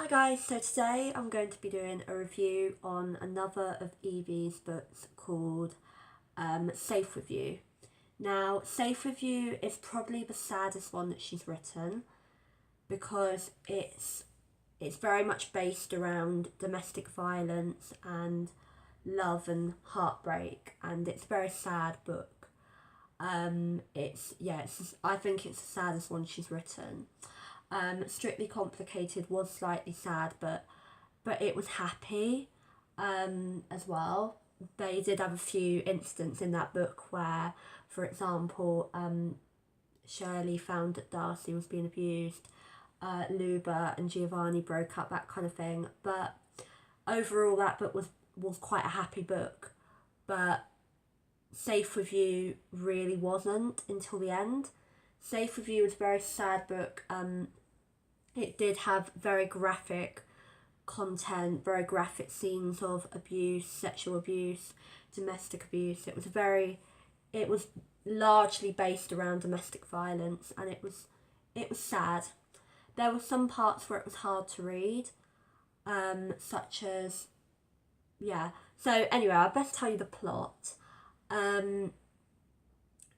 Hi guys, so today I'm going to be doing a review on another of Evie's books called Safe With You. Now, Safe With You is probably the saddest one that she's written because it's very much based around domestic violence and love and heartbreak, and it's a very sad book. I think it's the saddest one she's written. Strictly Complicated was slightly sad, but it was happy as well. They did have a few incidents in that book where, for example, Shirley found that Darcy was being abused, Luba and Giovanni broke up, that kind of thing. But overall, that book was quite a happy book. But Safe With You really wasn't until the end. Safe With You was a very sad book. It did have very graphic content, very graphic scenes of abuse, sexual abuse, domestic abuse. It was largely based around domestic violence, and it was sad. There were some parts where it was hard to read, such as, yeah. So anyway, I best tell you the plot.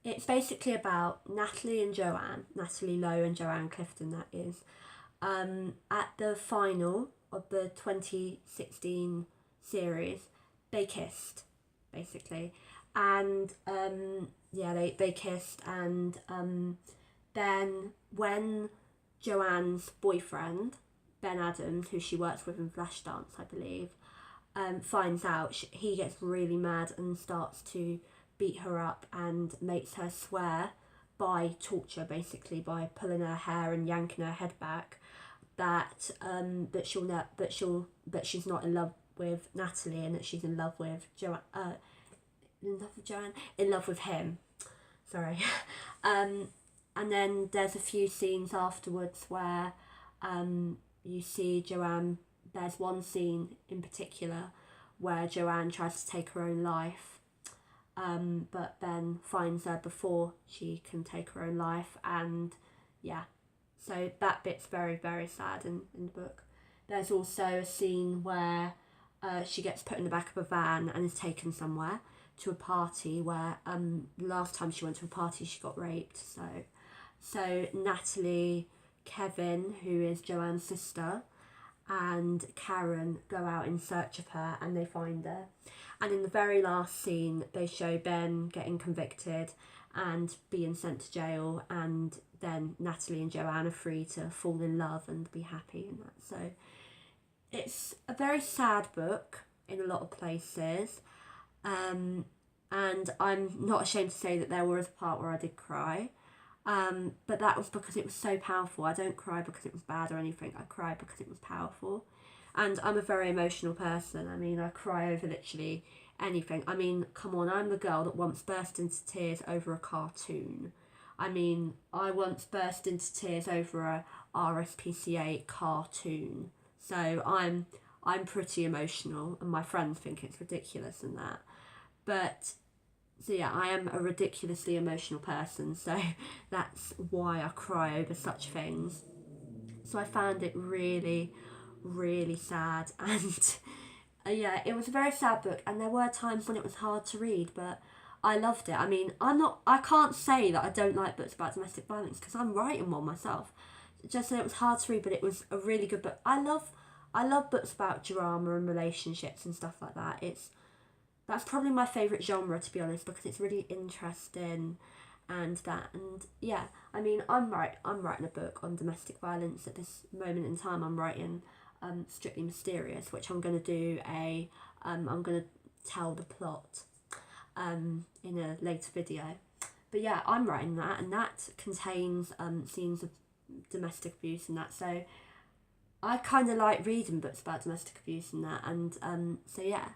It's basically about Natalie Lowe and Joanne Clifton, that is. At the final of the 2016 series, they kissed, basically. And they kissed, and then when Joanne's boyfriend, Ben Adams, who she works with in Flashdance, I believe, finds out, he gets really mad and starts to beat her up and makes her swear by torture, basically by pulling her hair and yanking her head back, that she's not in love with Natalie, and that she's in love with in love with him. Sorry. And then there's a few scenes afterwards where you see Joanne. There's one scene in particular where Joanne tries to take her own life, but Ben finds her before she can take her own life, and yeah. So that bit's very, very sad in the book. There's also a scene where she gets put in the back of a van and is taken somewhere to a party where the last time she went to a party she got raped. So Natalie, Kevin, who is Joanne's sister, and Karen go out in search of her, and they find her. And in the very last scene, they show Ben getting convicted and being sent to jail, and then Natalie and Joanne are free to fall in love and be happy and that. So it's a very sad book in a lot of places, and I'm not ashamed to say that there was a part where I did cry, but that was because it was so powerful. I don't cry because it was bad or anything. I cry because it was powerful, and I'm a very emotional person. I mean, I cry over literally anything. I mean, come on, I'm the girl that once burst into tears over a cartoon. I mean, I once burst into tears over a RSPCA cartoon. So I'm pretty emotional, and my friends think it's ridiculous and that. But so yeah, I am a ridiculously emotional person, so that's why I cry over such things. So I found it really, really sad, and yeah, it was a very sad book, and there were times when it was hard to read, but I loved it. I mean, I can't say that I don't like books about domestic violence because I'm writing one myself. Just that it was hard to read, but it was a really good book. I love books about drama and relationships and stuff like that. That's probably my favourite genre, to be honest, because it's really interesting and that. And yeah, I mean, I'm writing a book on domestic violence at this moment in time. I'm writing Strictly Mysterious, which I'm going to do I'm going to tell the plot in a later video. But yeah, I'm writing that, and that contains scenes of domestic abuse and that. So I kind of like reading books about domestic abuse and that, and so yeah.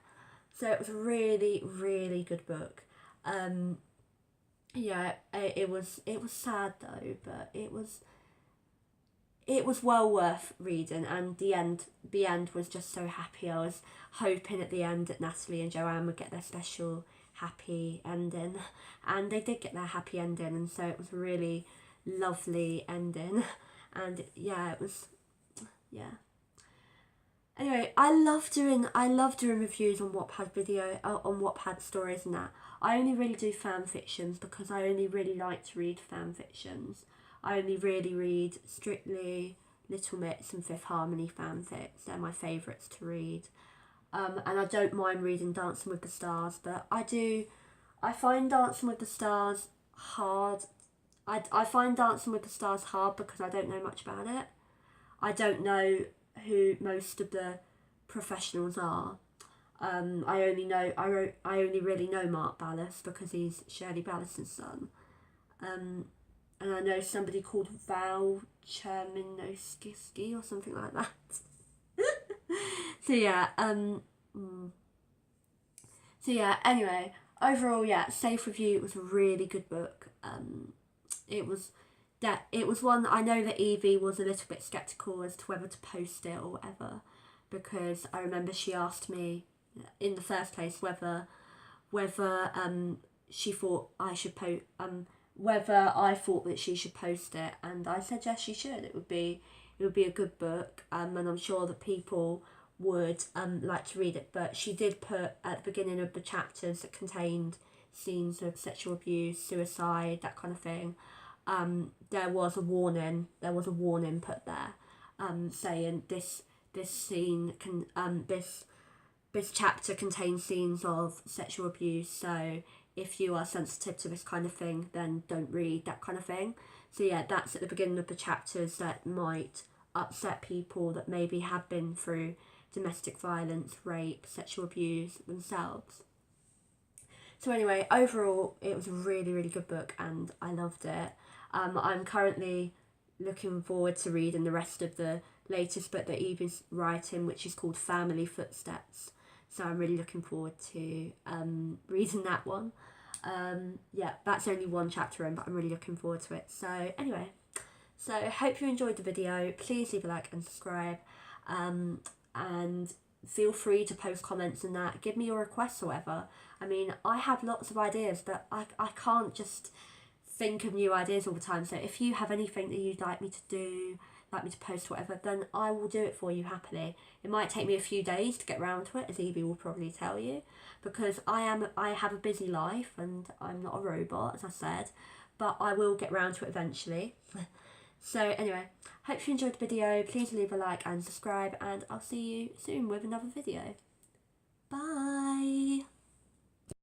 So it was a really, really good book. Yeah, it was sad though, but it was well worth reading, and the end was just so happy. I was hoping at the end that Natalie and Joanne would get their special happy ending, and they did get their happy ending, and so it was a really lovely ending. And yeah, it was, yeah. Anyway, I love doing reviews on Wattpad stories and that. I only really do fan fictions because I only really like to read fan fictions. I only really read strictly Little Mix and Fifth Harmony fanfics. They're my favourites to read. And I don't mind reading Dancing with the Stars, but I find Dancing with the Stars hard. I find Dancing with the Stars hard because I don't know much about it. I don't know who most of the professionals are. I only really know Mark Ballas because he's Shirley Ballas's son. And I know somebody called Val Cherminowski or something like that. So yeah, anyway, overall, yeah, Safe Review was a really good book. It was one I know that Evie was a little bit skeptical as to whether to post it or whatever, because I remember she asked me in the first place whether she thought I should whether I thought that she should post it, and I said yes, she should. It would be a good book, and I'm sure that people would like to read it. But she did put at the beginning of the chapters that contained scenes of sexual abuse, suicide, that kind of thing. There was a warning put there, saying this scene can this chapter contains scenes of sexual abuse, so if you are sensitive to this kind of thing, then don't read, that kind of thing. So yeah, that's at the beginning of the chapters that might upset people that maybe have been through domestic violence, rape, sexual abuse themselves. So anyway, overall, it was a really, really good book and I loved it. I'm currently looking forward to reading the rest of the latest book that Evie's writing, which is called Family Footsteps. So I'm really looking forward to reading that one. Yeah, that's only one chapter in, but I'm really looking forward to it. So anyway, so I hope you enjoyed the video. Please leave a like and subscribe. And feel free to post comments and that. Give me your requests or whatever. I mean, I have lots of ideas, but I can't just think of new ideas all the time. So if you have anything that you'd like me to do, like me to post, whatever, then I will do it for you happily. It might take me a few days to get around to it, as Evie will probably tell you, because I have a busy life and I'm not a robot, as I said, but I will get around to it eventually. So anyway, hope you enjoyed the video. Please leave a like and subscribe, and I'll see you soon with another video. Bye!